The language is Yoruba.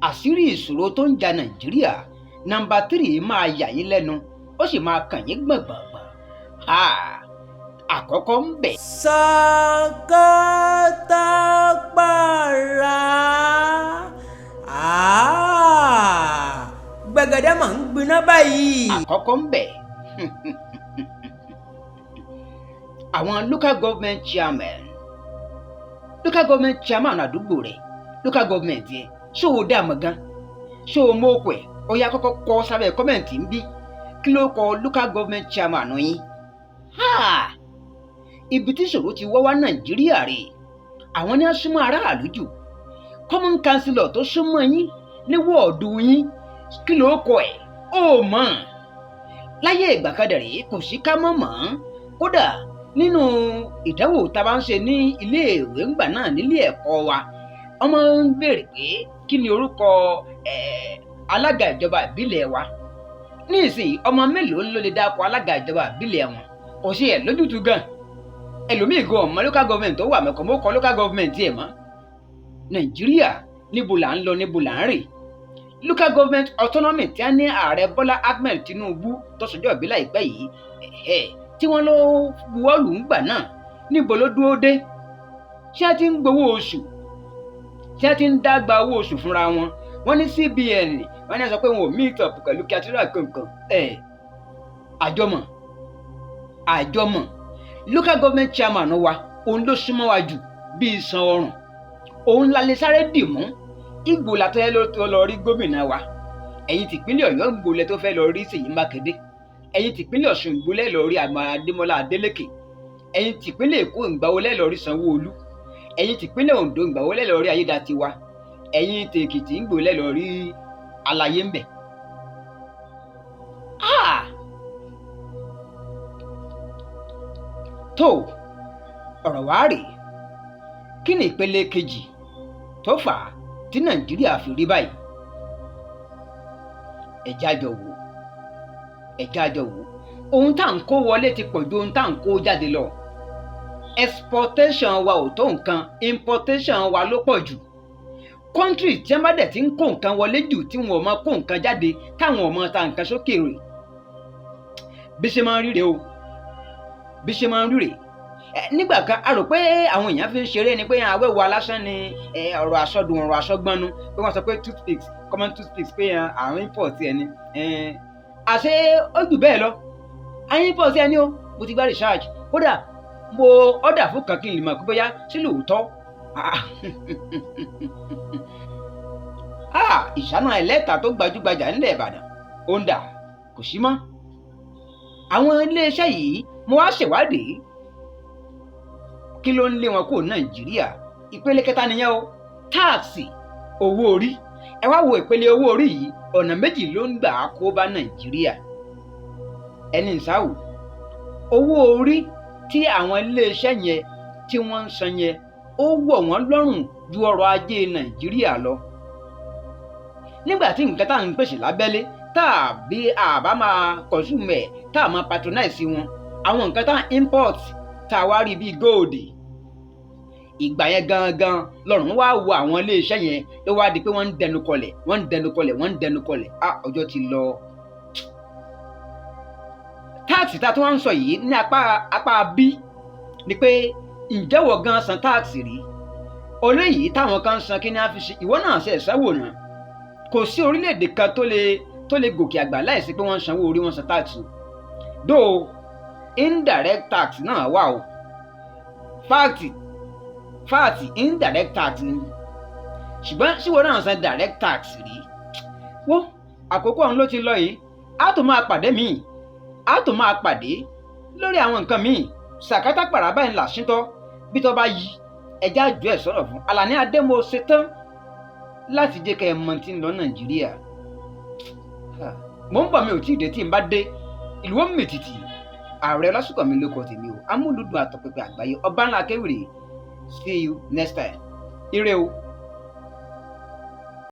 àṣírí ìṣòro tó ń ja Nàìjíríà nọ́mbà 3 máa yà yín lẹ́nu ó sì máa kàn yín gbọ̀ngbọ̀ngbọ̀n. Àkọ́kọ́ ń bẹ̀. Sakata para gbẹ̀gẹ̀dẹ̀ máa ń gbiná báyìí. Àkọ́kọ́ ń bẹ̀. Àwọn local government chairman àdúgbò rẹ̀ local government yẹn ṣó o dá mọ̀ gan ṣó o mọ̀ òkú ẹ̀ ó yá kọ́kọ́ kọ sábẹ́ kọ́mẹ̀ntì ń bí kí ló kọ local government chairman yín. Ibi tí ìṣòro ti wọ́ wá Nàìjíríà rè àwọn ní súnmọ́ aráàlú jù common councillor tó súnmọ́ yín ní wọ́ọ̀dù yín kí ló kọ ẹ̀ ó mọ̀ láyé ìgbà kan dẹ̀ rèé kò sí ká mọ̀ mọ́ kódà nínú ìdánwò tá a bá ń ṣe ní ilé ìwé ńgbà náà nílé ẹ̀kọ́ wa ọmọ ń béèrè pé kí ni orúkọ alága ìjọba ìbílẹ̀ wa ní ìsìn ọmọ mélòó ló lè dákọ alága ìjọba ìbílẹ̀ wọn kò sí ẹ̀ lójútu gan ẹlòmíì gan ọmọ local government tó wà mẹ́kọ̀ọ́ mọ́ kọ local government ẹ̀ mọ́. Nàìjíríà níbo là ń lọ níbo là ń rè local government autonomy tí a ní ààrẹ Bọ́lá Ahmed Tinubu tó sọjọ́ ìbí láìpẹ́ yìí tí wọ́n ló buwọ́lù ń gbà náà níbo ló dúró dé ṣé a ti ń gbowó oṣù ṣé a ti ń dágbà owó oṣù fúnra wọn wọ́n ní CBN wọ́n ní sọ pé wọn ò meet up pẹ̀lú kíátírà kankan àjọmọ̀ local government chairman wa òun ló súnmọ́ wa jù bíi iṣan ọrùn òun la lè sáré dì mú Ìgbò látọ́ tó lọ rí gómìnà wa ẹ̀yin tìpínlẹ̀ Ọ̀yọ́ ìgbòlẹ̀ tó fẹ́ lọ rí Ṣèyí Mákindé ẹ̀yin tìpínlẹ̀ Ọ̀ṣun ìgbòlẹ̀ lọ rí Adémọ́lá Adélékè ẹ̀yin tìpínlẹ̀ Èkó ìgbàwọlẹ̀ lọ rí Sanwó-Olú ẹ̀yin tìpínlẹ̀ Oǹdó ìgbàwọlẹ̀ lọ rí Ayédatiwa ẹ̀yin tèkìtì ìgbòlẹ̀ lọ rí Aláyé ńbẹ̀. tó ọ̀rọ̀ wá rèé kí ni ìpele kejì tó fà á tí Nàìjíríà fi rí báyìí ẹ̀já jọ wò ohun tá à ń kó wọlé ti pọ̀ ju ohun tá à ń kó jáde lọ exportation wa ò tó nǹkan importation wa ló pọ̀ jù country tí wọ́n bá dẹ̀ ti ń kó nǹkan wọlé jù tí wọn ò mọ kó nǹkan jáde táwọn ò mọ ta nǹkan sókè rè bí ṣe máa ń ríre nígbà kan a rò pé àwọn èèyàn fi ń ṣeré ni pé awẹ́wò alásán ni ọ̀rọ̀ àsọdùn ọ̀rọ̀ àsọgbọ́nú pé wọ́n sọ pé common toothpicks pé àrùn import ẹni àṣé ó jù bẹ́ẹ̀ lọ àyìn import ẹni o mo ti gba research kódà mo order fún kan kí n lè mọ̀ pé bóyá sí lóòótọ́ ìṣáná ẹlẹ́ta tó gbajúgbajà nílẹ̀ Ìbàdàn ó ń dà kò sí mọ́ àwọn iléeṣẹ́ yìí mo wá ṣèwádìí kí ló ń lé wọn kúrò Nàìjíríà ìpele kẹta nìyẹn o táàsì owó orí ẹ wá wo ìpele owó orí yìí ọ̀nà méjì ló ń gbà kó bá Nàìjíríà ẹni ìsáwò owó orí tí àwọn iléeṣẹ́ yẹn tí wọ́n ń san yẹn ó wọ̀ wọ́n lọ́rùn ju ọrọ̀ ajé Nàìjíríà lọ nígbà tí nǹkan tá à ń pèsè lábẹ́lé tàbí àbá máa consume ẹ̀ tá à máa patronize wọn àwọn nǹkan tá à import tá a wá rí bíi góòdì ìgbà yẹn gangan lọ́rùn wá wo àwọn iléeṣẹ́ yẹn ló wá di pé wọ́n ń dẹnu kọlẹ̀ ọjọ́ ti lọ. táàsì tá a tún wá ń sọ yìí ní apá bí ni pé ǹjẹ́ wọ́n gan san táàsì rí olóyìí táwọn kan san kí ni a fi ṣe ìwọ náà ṣe ìṣẹ́wò náà kò sí orílẹ̀-èdè kan tó lè gòkè àgbà láìsí pé wọ́n sanwó orí wọn san táàsì though indirect tax náà wà o fact indirect tax ni ṣùgbọ́n síwọ́n náà san direct tax rí wó àkókò ọ̀hún ló ti lọ yìí á tó máa pàdé lórí àwọn nǹkan míì sàkátà pàrà báyìí là ṣíntọ́ bí tó bá yí ẹja jù ẹ̀ sọ̀rọ̀ fún Alani Adémo ṣetán láti jẹ́ kẹ́ ẹ mọ tí ń lọ Nàìjíríà mo ń bọ̀ mi ò tí ì dé tí n bá dé ìlú ó mì tìtì ààrẹ Ọlásùnkànmí ló kọ tèmi o amúlùdùn àtọ̀pẹ̀pẹ̀ àgbáyé ọba ńlá akéwìrì see you next time ire o.